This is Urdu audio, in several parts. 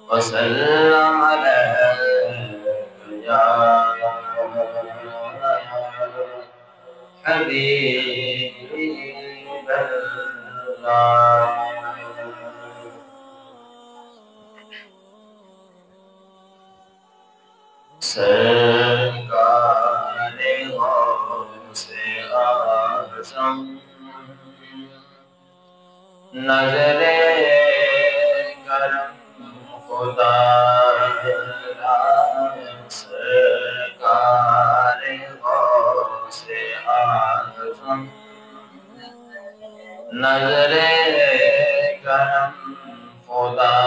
وسلم عليك يا حبيب الله. سرکار غوث اعظم نظر کرم خدا را، سرکار غوث اعظم نظر کرم خدا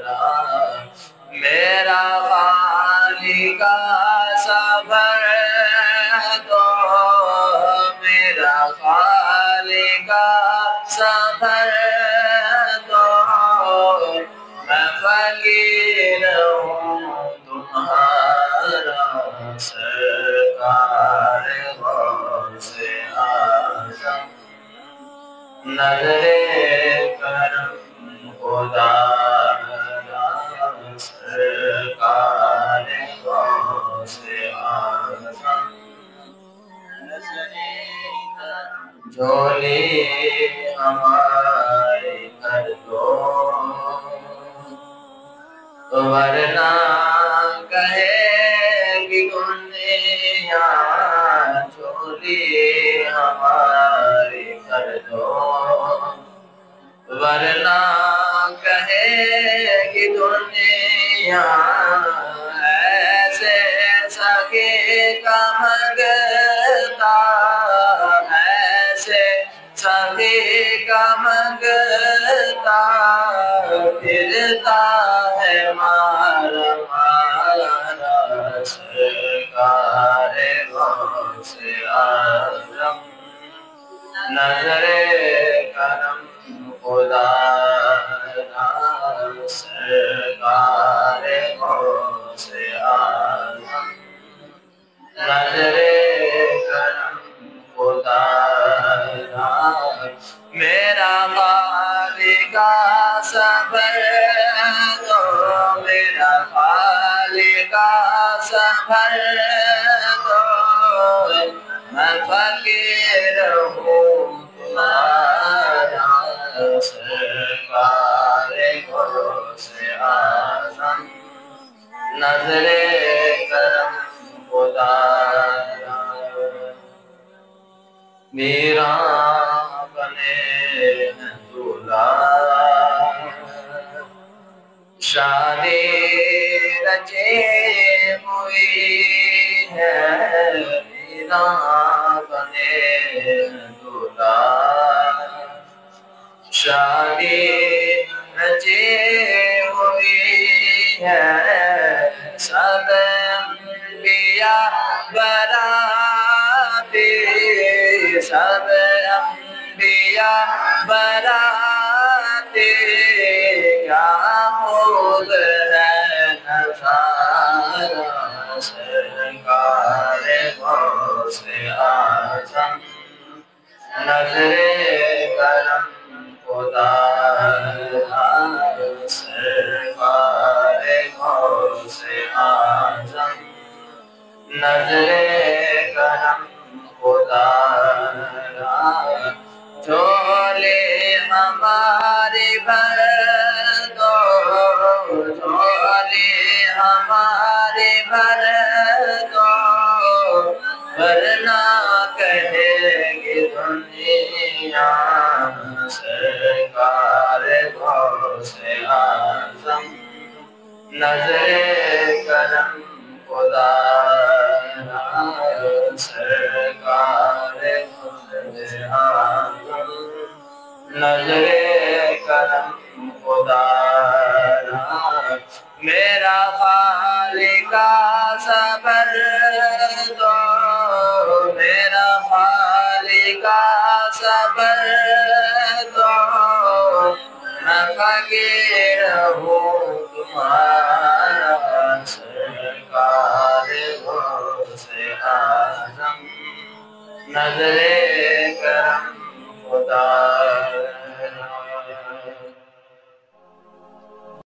را، میرا خالی کا سفر تو، میرا خالی کا سفر تو، میں فقیر ہوں تمہارا، سرکار غوث اعظم نظر کرم خدا را، سرکار غوث اعظم جھولی ہماری کر دو، ورنہ کہے گی دنیا، جھولی ہماری کر دو، ورنہ کہے گی دنیا، ایسے سخی کا منگتا، ایسے سخی کا منگتا پھرتا ہے مارا مارا، سرکار غوث اعظم نظر کرم خدا را، سرکار غوث اعظم نظر کرم خدا را، میرا خالی کا سفر تو، میرا خالی کا سفر تو، میں فقیر ہوں تمہارا، سرکار غوث اعظم نظر کرم خدا را، ویران بنے ہیں دولہا، شادی رچی ہوئی ہے، ویران بنے ہیں دولہا، شادی رچی ہوئی ہے، سب انبیاء براتی، سب انبیاء براتی، کیا خوب ہے نظارہ، سرکار غوث اعظم نظر کرم خدا را، سرکار غوث اعظم نظر کرم خدا را، جھولی ہماری بھر دو، جھولی ہماری بھر دو، ورنہ کہے گی دنیا، سرکار غوث اعظم نظر کرم خدا را، سرکار غوث اعظم نظر کرم خدا را، میرا خالی کا سفر تو، میرا خالی کا سفر تو، میں فقیر ہوں تمہارا، سرکار غوث اعظم نظر کرم خدا